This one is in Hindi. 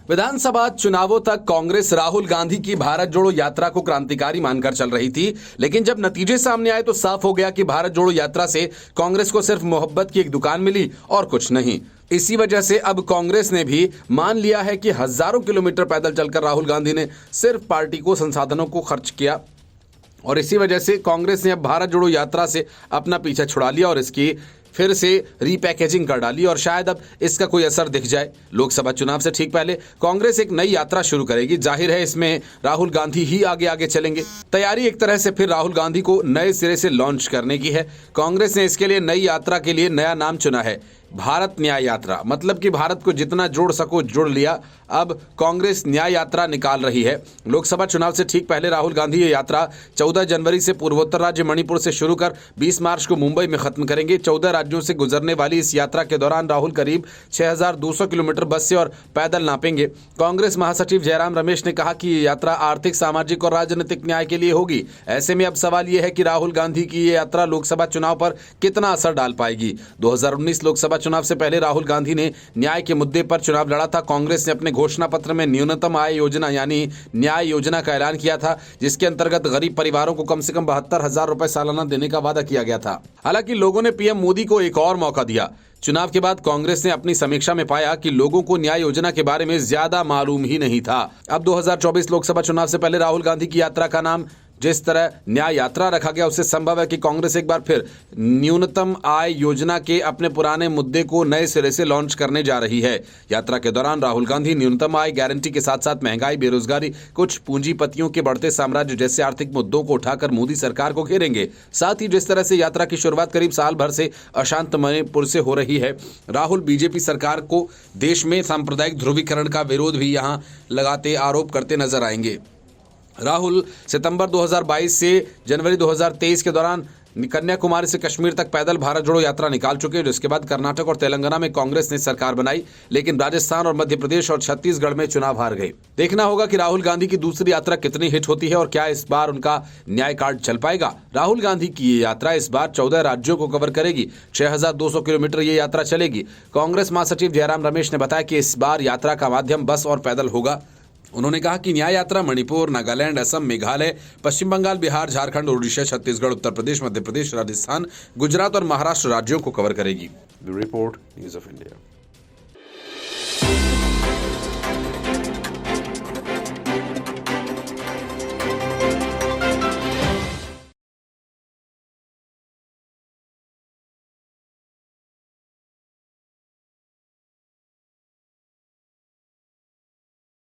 विधानसभा चुनावों तक कांग्रेस राहुल गांधी की भारत जोड़ो यात्रा को क्रांतिकारी मानकर चल रही थी, लेकिन जब नतीजे सामने आए तो साफ हो गया कि भारत जोड़ो यात्रा से कांग्रेस को सिर्फ मोहब्बत की एक दुकान मिली और कुछ नहीं। इसी वजह से अब कांग्रेस ने भी मान लिया है कि हजारों किलोमीटर पैदल चलकर राहुल गांधी ने सिर्फ पार्टी को संसाधनों को खर्च किया, और इसी वजह से कांग्रेस ने अब भारत जोड़ो यात्रा से अपना पीछा छुड़ा लिया और इसकी फिर से रीपैकेजिंग कर डाली, और शायद अब इसका कोई असर दिख जाए। लोकसभा चुनाव से ठीक पहले कांग्रेस एक नई यात्रा शुरू करेगी। जाहिर है इसमें राहुल गांधी ही आगे आगे चलेंगे। तैयारी एक तरह से फिर राहुल गांधी को नए सिरे से लॉन्च करने की है। कांग्रेस ने इसके लिए नई यात्रा के लिए नया नाम चुना है, भारत न्याय यात्रा। मतलब कि भारत को जितना जोड़ सको जोड़ लिया। अब कांग्रेस न्याय यात्रा निकाल रही है। लोकसभा चुनाव से ठीक पहले राहुल गांधी ये यात्रा 14 जनवरी से पूर्वोत्तर राज्य मणिपुर से शुरू कर 20 मार्च को मुंबई में खत्म करेंगे। 14 राज्यों से गुजरने वाली इस यात्रा के दौरान राहुल करीब 6200 किलोमीटर बस से और पैदल नापेंगे। कांग्रेस महासचिव जयराम रमेश ने कहा कि ये यात्रा आर्थिक, सामाजिक और राजनीतिक न्याय के लिए होगी। ऐसे में अब सवाल यह है कि राहुल गांधी की ये यात्रा लोकसभा चुनाव पर कितना असर डाल पाएगी। 2019 लोकसभा चुनाव से पहले राहुल गांधी ने न्याय के मुद्दे पर चुनाव लड़ा था। कांग्रेस ने अपने घोषणा पत्र में न्यूनतम आय योजना यानी न्याय योजना का ऐलान किया था, जिसके अंतर्गत गरीब परिवारों को कम से कम 72,000 रुपए सालाना देने का वादा किया गया था। हालांकि लोगों ने पीएम मोदी को एक और मौका दिया। चुनाव के बाद कांग्रेस ने अपनी समीक्षा में पाया कि लोगों को न्याय योजना के बारे में ज्यादा मालूम ही नहीं था। अब 2024 लोकसभा चुनाव से पहले राहुल गांधी की यात्रा का नाम जिस तरह न्याय यात्रा रखा गया, उससे संभव है कि कांग्रेस एक बार फिर न्यूनतम आय योजना के अपने पुराने मुद्दे को नए सिरे से लॉन्च करने जा रही है। यात्रा के दौरान राहुल गांधी न्यूनतम आय गारंटी के साथ साथ महंगाई, बेरोजगारी, कुछ पूंजीपतियों के बढ़ते साम्राज्य जैसे आर्थिक मुद्दों को उठाकर मोदी सरकार को घेरेंगे। साथ ही जिस तरह से यात्रा की शुरुआत करीब साल भर से अशांत मणिपुर से हो रही है, राहुल बीजेपी सरकार को देश में सांप्रदायिक ध्रुवीकरण का विरोध भी यहां लगाते आरोप करते नजर आएंगे। राहुल सितंबर 2022 से जनवरी 2023 के दौरान कन्याकुमारी से कश्मीर तक पैदल भारत जोड़ो यात्रा निकाल चुके हैं, जिसके बाद कर्नाटक और तेलंगाना में कांग्रेस ने सरकार बनाई, लेकिन राजस्थान और मध्य प्रदेश और छत्तीसगढ़ में चुनाव हार गए। देखना होगा कि राहुल गांधी की दूसरी यात्रा कितनी हिट होती है और क्या इस बार उनका न्याय कार्ड चल पाएगा। राहुल गांधी की ये यात्रा इस बार 14 राज्यों को कवर करेगी। 6200 किलोमीटर ये यात्रा चलेगी। कांग्रेस महासचिव जयराम रमेश ने बताया कि इस बार यात्रा का माध्यम बस और पैदल होगा। उन्होंने कहा कि न्याय यात्रा मणिपुर, नागालैंड, असम, मेघालय, पश्चिम बंगाल, बिहार, झारखंड, ओडिशा, छत्तीसगढ़, उत्तर प्रदेश, मध्य प्रदेश, राजस्थान, गुजरात और महाराष्ट्र राज्यों को कवर करेगी। Bureau report, news of India.